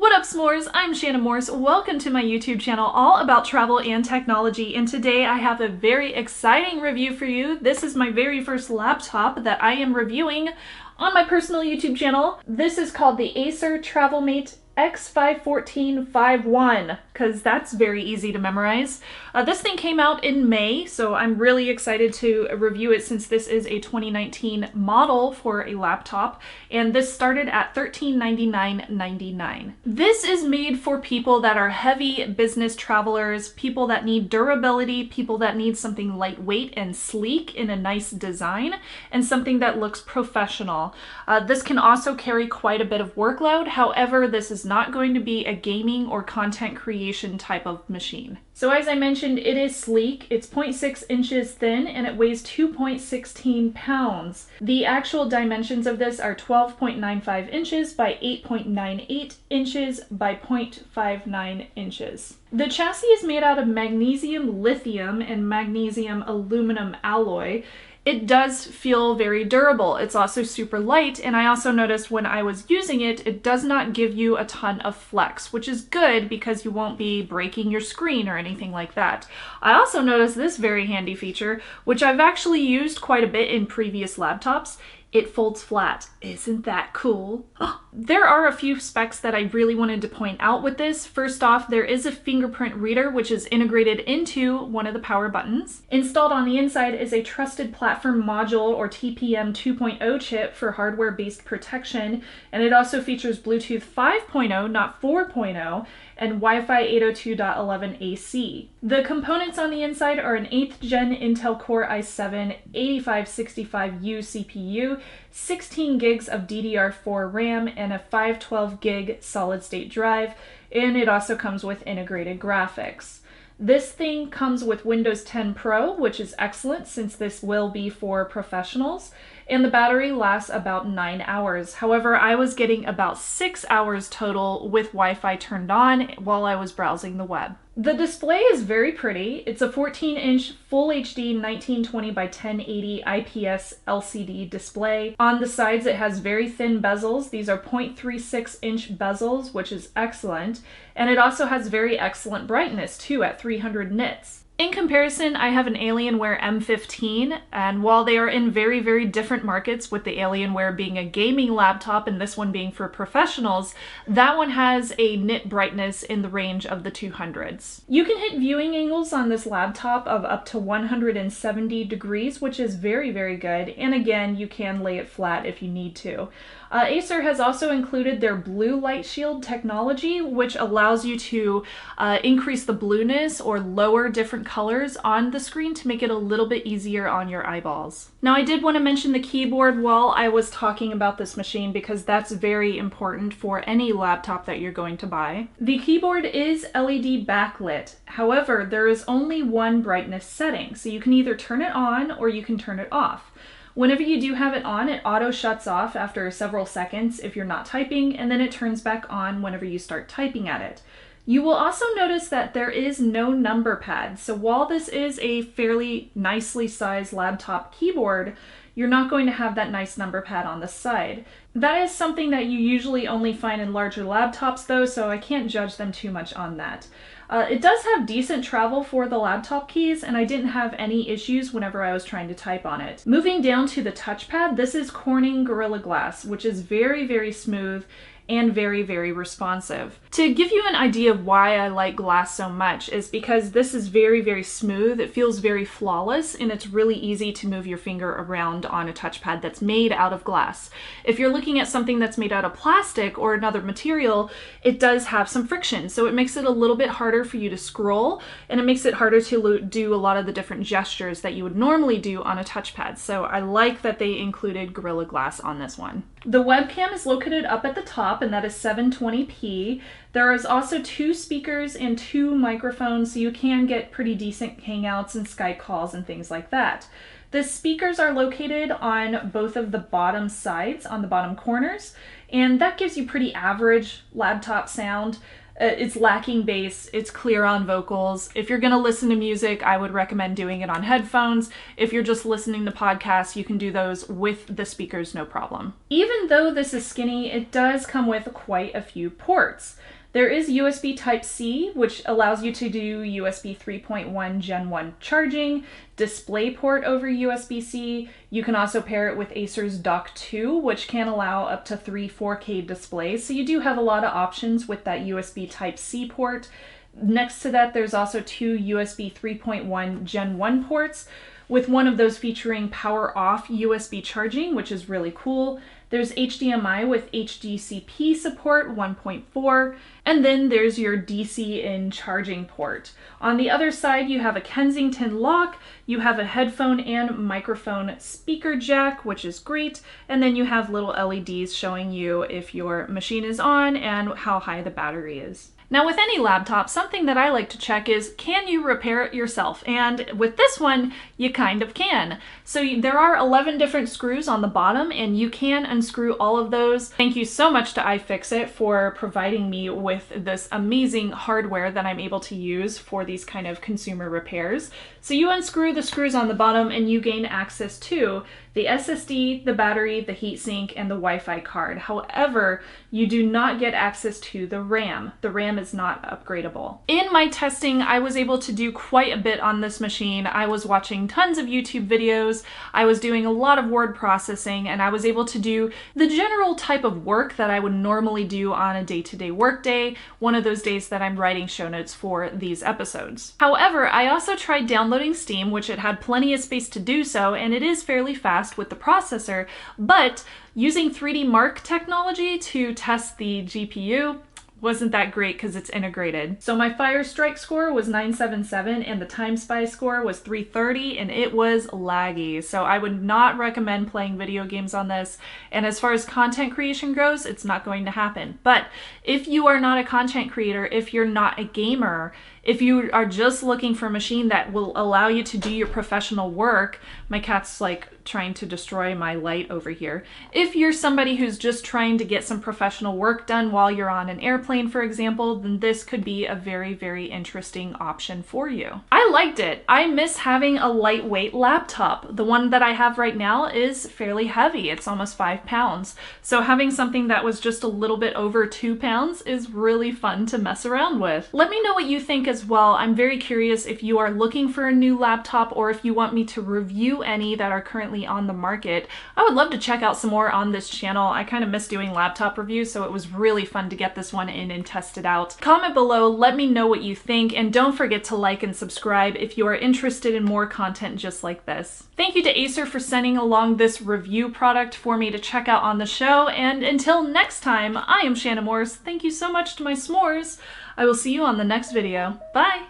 What up, s'mores? I'm Shannon Morse. Welcome to my YouTube channel all about travel and technology, and today I have a very exciting review for you. This is my very first laptop that I am reviewing on my personal YouTube channel. This is called the Acer Travelmate X51451, because that's very easy to memorize. This thing came out in May, so I'm really excited to review it since this is a 2019 model for a laptop, and this started at $1399.99. This is made for people that are heavy business travelers, people that need durability, people that need something lightweight and sleek in a nice design, and something that looks professional. This can also carry quite a bit of workload. However, this is not going to be a gaming or content creation type of machine. So as I mentioned, it is sleek. It's 0.6 inches thin and it weighs 2.16 pounds. The actual dimensions of this are 12.95 inches by 8.98 inches by 0.59 inches. The chassis is made out of magnesium lithium and magnesium aluminum alloy. It does feel very durable. It's also super light, and I also noticed when I was using it, it does not give you a ton of flex, which is good because you won't be breaking your screen or anything like that. I also noticed this very handy feature, which I've actually used quite a bit in previous laptops. It folds flat. Isn't that cool? There are a few specs that I really wanted to point out with this. First off, there is a fingerprint reader which is integrated into one of the power buttons. Installed on the inside is a Trusted Platform Module or TPM 2.0 chip for hardware-based protection, and it also features Bluetooth 5.0, not 4.0, and Wi-Fi 802.11 AC. The components on the inside are an 8th gen Intel Core i7-8565U CPU, 16 gigs of DDR4 RAM, and a 512 gig solid-state drive, and it also comes with integrated graphics. This thing comes with Windows 10 Pro, which is excellent since this will be for professionals, and the battery lasts about 9 hours. However, I was getting about 6 hours total with Wi-Fi turned on while I was browsing the web. The display is very pretty. It's a 14-inch Full HD 1920 by 1080 IPS LCD display. On the sides it has very thin bezels. These are 0.36-inch bezels, which is excellent. And it also has very excellent brightness too at 300 nits. In comparison, I have an Alienware M15, and while they are in very, very different markets, with the Alienware being a gaming laptop and this one being for professionals, that one has a nit brightness in the range of the 200s. You can hit viewing angles on this laptop of up to 170 degrees, which is very, very good, and again, you can lay it flat if you need to. Acer has also included their blue light shield technology, which allows you to increase the blueness or lower different colors on the screen to make it a little bit easier on your eyeballs. Now, I did want to mention the keyboard while I was talking about this machine because that's very important for any laptop that you're going to buy. The keyboard is LED backlit. However, there is only one brightness setting, so you can either turn it on or you can turn it off. Whenever you do have it on, it auto shuts off after several seconds if you're not typing, and then it turns back on whenever you start typing at it. You will also notice that there is no number pad, so while this is a fairly nicely sized laptop keyboard, you're not going to have that nice number pad on the side. That is something that you usually only find in larger laptops though, so I can't judge them too much on that. It does have decent travel for the laptop keys, and I didn't have any issues whenever I was trying to type on it. Moving down to the touchpad, this is Corning Gorilla Glass, which is very, very smooth and very, very responsive. To give you an idea of why I like glass so much is because this is very, very smooth. It feels very flawless, and it's really easy to move your finger around on a touchpad that's made out of glass. If you're looking at something that's made out of plastic or another material, it does have some friction, so it makes it a little bit harder for you to scroll, and it makes it harder to do a lot of the different gestures that you would normally do on a touchpad. So I like that they included Gorilla Glass on this one. The webcam is located up at the top, and that is 720p. There is also 2 speakers and 2 microphones, so you can get pretty decent hangouts and Skype calls and things like that. The speakers are located on both of the bottom sides, on the bottom corners, and that gives you pretty average laptop sound. It's lacking bass, it's clear on vocals. If you're gonna listen to music, I would recommend doing it on headphones. If you're just listening to podcasts, you can do those with the speakers, no problem. Even though this is skinny, it does come with quite a few ports. There is USB Type-C, which allows you to do USB 3.1 Gen 1 charging, DisplayPort over USB-C. You can also pair it with Acer's Dock 2, which can allow up to 3 4K displays. So you do have a lot of options with that USB Type-C port. Next to that, there's also 2 USB 3.1 Gen 1 ports, with one of those featuring power off USB charging, which is really cool. There's HDMI with HDCP support 1.4, and then there's your DC in charging port. On the other side, you have a Kensington lock, you have a headphone and microphone speaker jack, which is great, and then you have little LEDs showing you if your machine is on and how high the battery is. Now with any laptop, something that I like to check is, can you repair it yourself? And with this one, you kind of can. So there are 11 different screws on the bottom, and you can unscrew all of those. Thank you so much to iFixit for providing me with this amazing hardware that I'm able to use for these kind of consumer repairs. So you unscrew the screws on the bottom and you gain access to the SSD, the battery, the heatsink, and the Wi-Fi card. However, you do not get access to the RAM. The RAM is not upgradable. In my testing, I was able to do quite a bit on this machine. I was watching tons of YouTube videos, I was doing a lot of word processing, and I was able to do the general type of work that I would normally do on a day-to-day work day, one of those days that I'm writing show notes for these episodes. However, I also tried downloading Steam, which it had plenty of space to do so, and it is fairly fast with the processor, but using 3D Mark technology to test the GPU wasn't that great because it's integrated. So my Firestrike score was 977 and the TimeSpy score was 330, and it was laggy. So I would not recommend playing video games on this. And as far as content creation goes, it's not going to happen. But if you are not a content creator, if you're not a gamer, if you are just looking for a machine that will allow you to do your professional work, my cat's like trying to destroy my light over here. If you're somebody who's just trying to get some professional work done while you're on an airplane, for example, then this could be a very, very interesting option for you. I liked it. I miss having a lightweight laptop. The one that I have right now is fairly heavy. It's almost 5 pounds. So having something that was just a little bit over 2 pounds is really fun to mess around with. Let me know what you think as well. I'm very curious if you are looking for a new laptop or if you want me to review any that are currently on the market. I would love to check out some more on this channel. I kind of miss doing laptop reviews, so it was really fun to get this one in and test it out. Comment below, let me know what you think, and don't forget to like and subscribe if you are interested in more content just like this. Thank you to Acer for sending along this review product for me to check out on the show, and until next time, I am Shannon Morse. Thank you so much to my s'mores. I will see you on the next video. Bye!